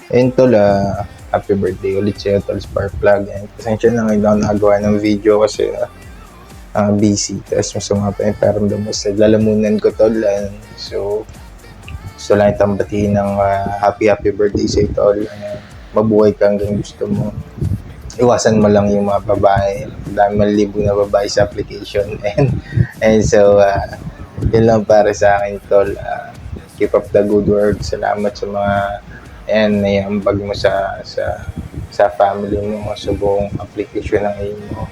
Ayun tol, happy birthday ulit sa'yo tol, Spark Plug. And pasensya na ngayon ako nakagawa ng video kasi busy. Tapos masama pa yung paramdam mo sa lalamunan ko tol. And so, gusto lang itang batiin ng happy birthday sa'yo tol. Mabuhay ka hanggang gusto mo. Iwasan mo lang yung mga babae. Dami malilibo na babae sa application. And so, yun lang para sa akin tol. Keep up the good work. Salamat sa mga naiambag mo sa family mo, sa buong application ng AIM mo.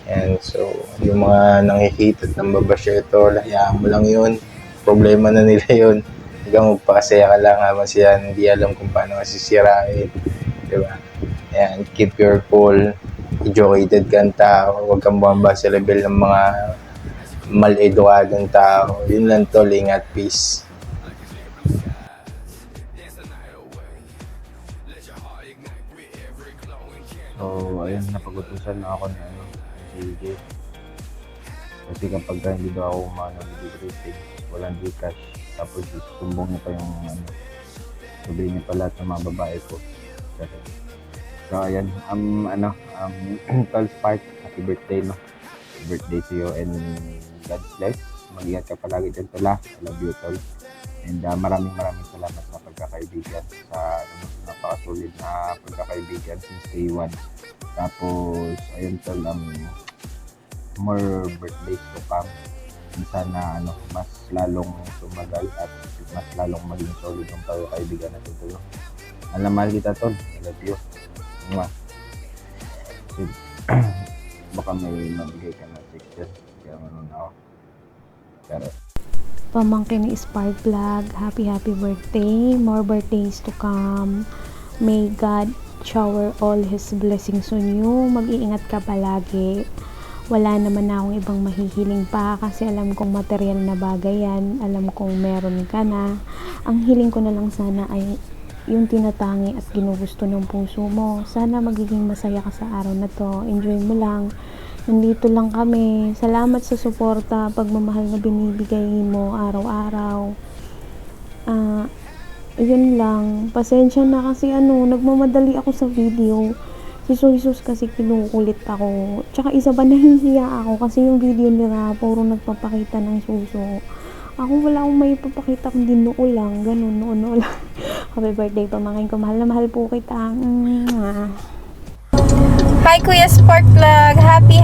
And so, yung mga nangihit at nambabashare ito, hayaan mo lang yun. Problema na nila yun. Hanggang magpakasaya ka lang habang sila hindi alam kung paano masisirain. Diba? And keep your cool. Educated kang tao. Huwag kang bumaba sa level ng mga mal-educadong tao. Yun lang tol, ingat, peace. So, ayun, napag-utusan na ako ni CJ. Kasi kapag hindi daw ako umano ng greeting, walang Gcash. Tapos tumbong niya pa yung sabihin niya pa lahat ng mga babae ko. So, ayan, Tol Spark, happy birthday, no? Happy birthday to you and God bless. Mag-ingat ka palagi dyan, Tola. I love you, Tol. And maraming salamat sa pagkakaibigan, sa napakasulit na pagkakaibigan since day one. Tapos, ayun tol, more birthdays to come. And sana mas lalong tumagal at mas lalong maging solid yung pagkakaibigan natin tol. Alam, mahal kita tol. I love you. So, baka may mabigay ka na picture. Kaya manon ako. Pero Pamangkin ni Spark Plug, happy birthday, more birthdays to come. May God shower all His blessings on you. Mag-iingat ka palagi. Wala naman na akong ibang mahihiling pa kasi alam kong material na bagay yan. Alam kong meron ka na. Ang hiling ko na lang sana ay yung tinatangi at ginugusto ng puso mo. Sana magiging masaya ka sa araw na to. Enjoy mo lang. Nandito lang kami. Salamat sa suporta, pagmamahal na binibigay mo araw-araw. Yun lang. Pasensya na kasi nagmamadali ako sa video. Si Jesus kasi kinukulit ako. Tsaka isa pa nahihiya ako kasi yung video nila puro nagpapakita ng suso. Ako wala akong may papakita kundi noo lang. Ganun, noo lang. Happy birthday pamangkin ko. Mahal na mahal po kita. Hi Kuya Spark Plug! Happy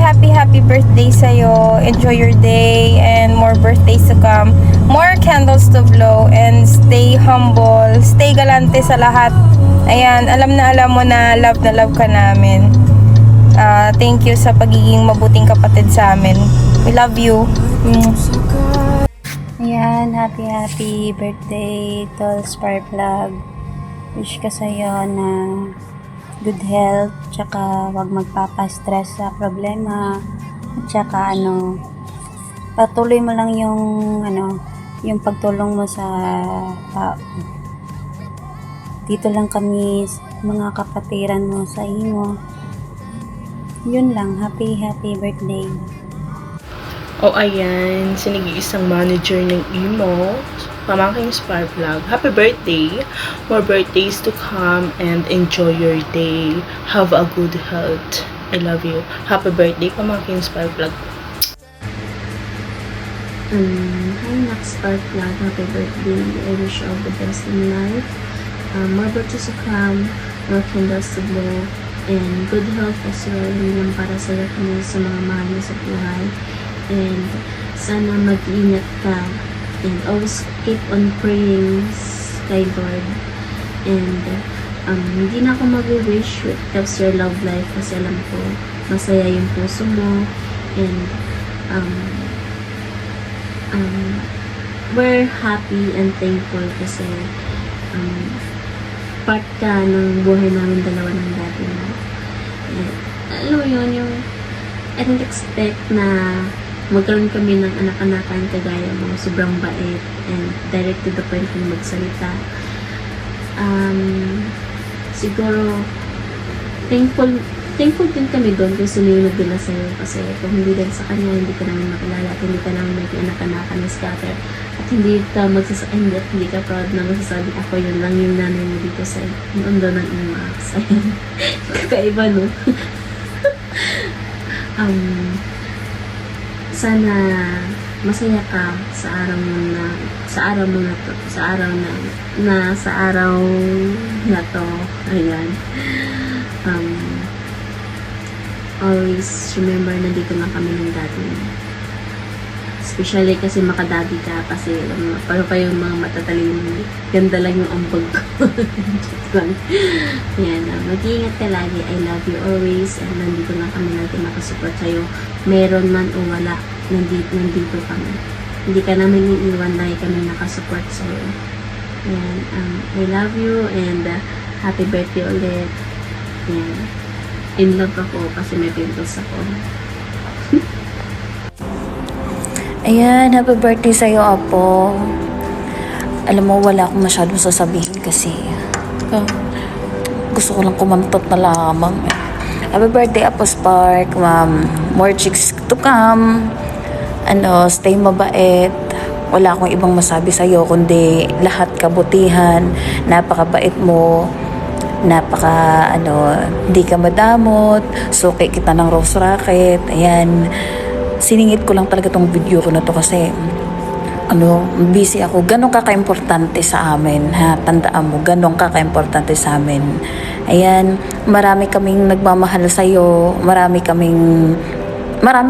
birthday sa'yo. Enjoy your day and more birthdays to come. More candles to blow and stay humble. Stay galante sa lahat. Ayan, alam mo na love ka namin. Thank you sa pagiging mabuting kapatid sa amin. We love you. Ayan, happy birthday Tol Spark Plug. Wish ka sa'yo na good health, tsaka wag magpapa-stress sa problema, at tsaka patuloy mo lang yung pagtulong mo sa tao. Dito lang kami, mga kapatiran mo sa imo. Yun lang, happy birthday. Ayan, sinigi-isang manager ng imo, pamangking Spark Plug. Happy birthday! More birthdays to come and enjoy your day. Have a good health. I love you. Happy birthday, pamangking Spark Plug. Hi Max Spark Plug, happy birthday. I wish you all the best in life. More birthdays to come, more candles to blow, and good health as well. Hindi lang para sa iyo, kundi sa mga mahal mo sa buhay. And sana mag-ingat ka and always keep on praying kay God. And hindi na ako mag-wish with helps your love life kasi alam ko masaya yung puso mo. And we're happy and thankful kasi part ka ng buhay namin dalawa ng dati mo. And, alam mo yun, yung I don't expect na magkaroon kami ng anak-anakan kagaya mo. Sobrang bait and direct to the point kung magsalita. Siguro thankful din kami doon kung sinunod nila sa'yo kasi kung hindi din sa kanya, hindi ka namin makilala at hindi ka namin naging anak-anakan ni Scatter. At hindi ka hindi, at hindi ka proud na magsasabi ako yun lang yung nanay mo dito sa mundo ng IMAX. Ayan. Kakaiba, no? Sana masaya ka sa araw mo na to. Ayan. Always remember na dito lang kami ng dati mo. Especially kasi makadati ka kasi paano pa yung mga matatalino, ganda lang yung ambag ko. Just lang. Yan, mag-iingat ka lagi. I love you always and nandito lang kami natin makasupport sa'yo. Meron man o wala, nandito kami. Hindi ka namin iiwan, lagi kami nakasupport sa'yo. Yan, I love you and happy birthday ulit. Yan. In love ako kasi may pimples ako. Ayan, happy birthday sa'yo, Apo. Alam mo, wala akong masyadong sasabihin kasi gusto ko lang kumantot na lamang. Happy birthday, Apo Spark. More chicks to come. Stay mabait. Wala akong ibang masabi sa'yo kundi lahat kabutihan. Napakabait mo. Hindi ka madamot. Suki kita ng Rose Racket. Ayan. Siningit ko lang talaga tong video ko na to kasi busy ako. Ganon ka-importante sa amin, ha? Tandaan mo, ganon ka-importante sa amin. Ayan, marami kaming nagmamahal sa'yo. Marami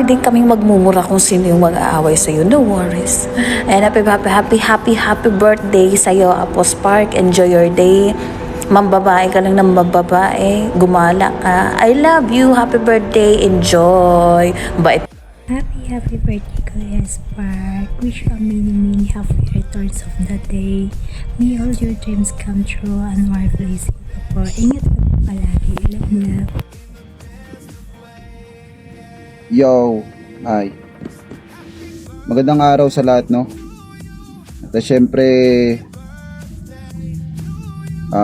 din kaming magmumura kung sino yung mag-aaway sa'yo. No worries. And happy birthday sa'yo, Apo Spark. Enjoy your day. Mambabae ka lang ng mambabae. Gumala ka. I love you. Happy birthday. Enjoy. Bait. Happy birthday, Kuya Spark. Wish you a many happy returns of the day. May all your dreams come true and more blessings po. Ingat ka po palagi. Love. Yo, hi. Magandang araw sa lahat, no? At syempre,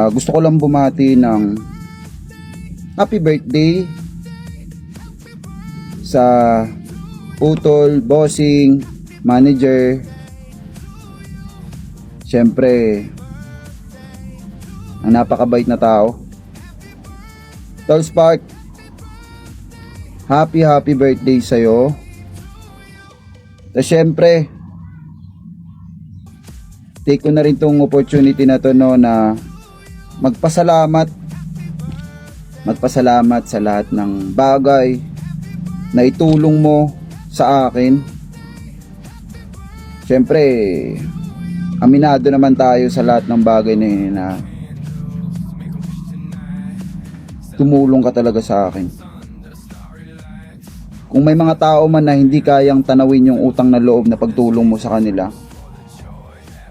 gusto ko lang bumati ng happy birthday sa utol, bossing, manager. Syempre, ang napakabait na tao. Tol Spark, happy birthday sa'yo. At syempre, take ko na rin tong opportunity na to, no, na magpasalamat sa lahat ng bagay na itulong mo sa akin. Siyempre, aminado naman tayo sa lahat ng bagay na yun na tumulong ka talaga sa akin. Kung may mga tao man na hindi kayang tanawin yung utang na loob na pagtulong mo sa kanila,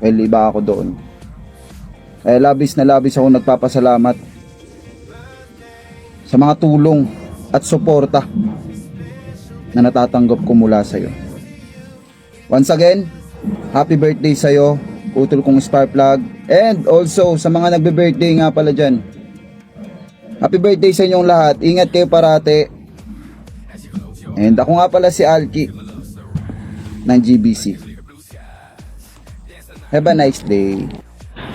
well, iba ako doon. Kaya labis ako nagpapasalamat sa mga tulong at suporta na natatanggap ko mula sa'yo. Once again, happy birthday sa'yo, utol kong Spark Plug. And also, sa mga nagbe-birthday nga pala dyan, happy birthday sa inyong lahat. Ingat kayo parate. And ako nga pala si Alki ng GBC. Have a nice day.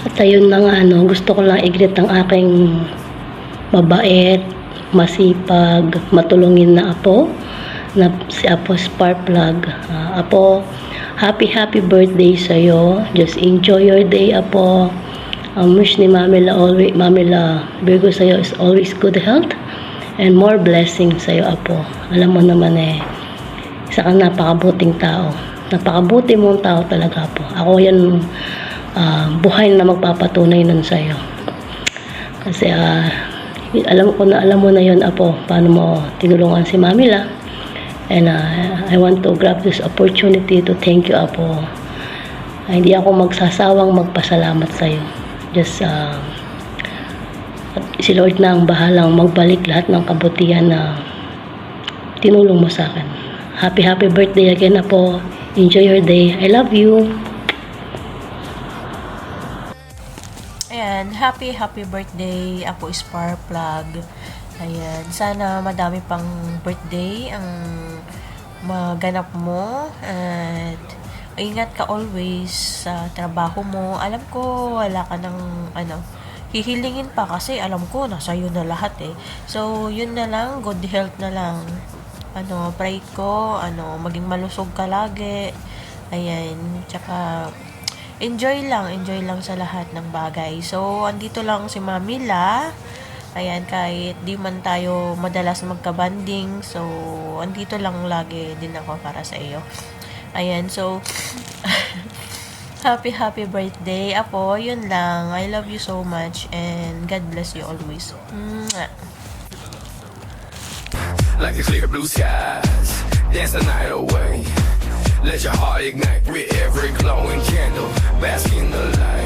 At ayun na nga, gusto ko lang i-greet ang aking mabait, masipag, matulungin na apo, na si Apo Spark Plug. Apo, happy birthday sa'yo. Just enjoy your day, Apo. Wish ni Mamila Virgo sa'yo is always good health and more blessings sa'yo, Apo. Alam mo naman isa kang napakabuting tao. Napakabuti mong tao talaga, Apo. Ako yan, buhay na magpapatunay nun sa'yo. Kasi alam mo na yun, Apo, paano mo tinulungan si Mamila. And I want to grab this opportunity to thank you, Apo. Hindi ako magsasawang magpasalamat sa'yo. Just, si Lord na ang bahalang magbalik lahat ng kabutihan na tinulong mo sa akin. Happy birthday again, Apo. Enjoy your day. I love you. Ayan, happy birthday, Apo Spark Plug. Ayan, sana madami pang birthday ang maganap mo at ingat ka always sa trabaho mo. Alam ko, wala ka ng, hihilingin pa kasi alam ko, nasa iyo na lahat eh. So, yun na lang, good health na lang. Pray ko, maging malusog ka lagi. Ayan, tsaka, enjoy lang sa lahat ng bagay. So, andito lang si Mami La. Ayan, kahit di man tayo madalas magka-banding, so, andito lang lagi din ako para sa iyo. Ayan, so, happy birthday, Apo. Yun lang. I love you so much and God bless you always. Mwah. Like the clear blue skies, dance the night away. Let your heart ignite with every glowing candle, bask in the light.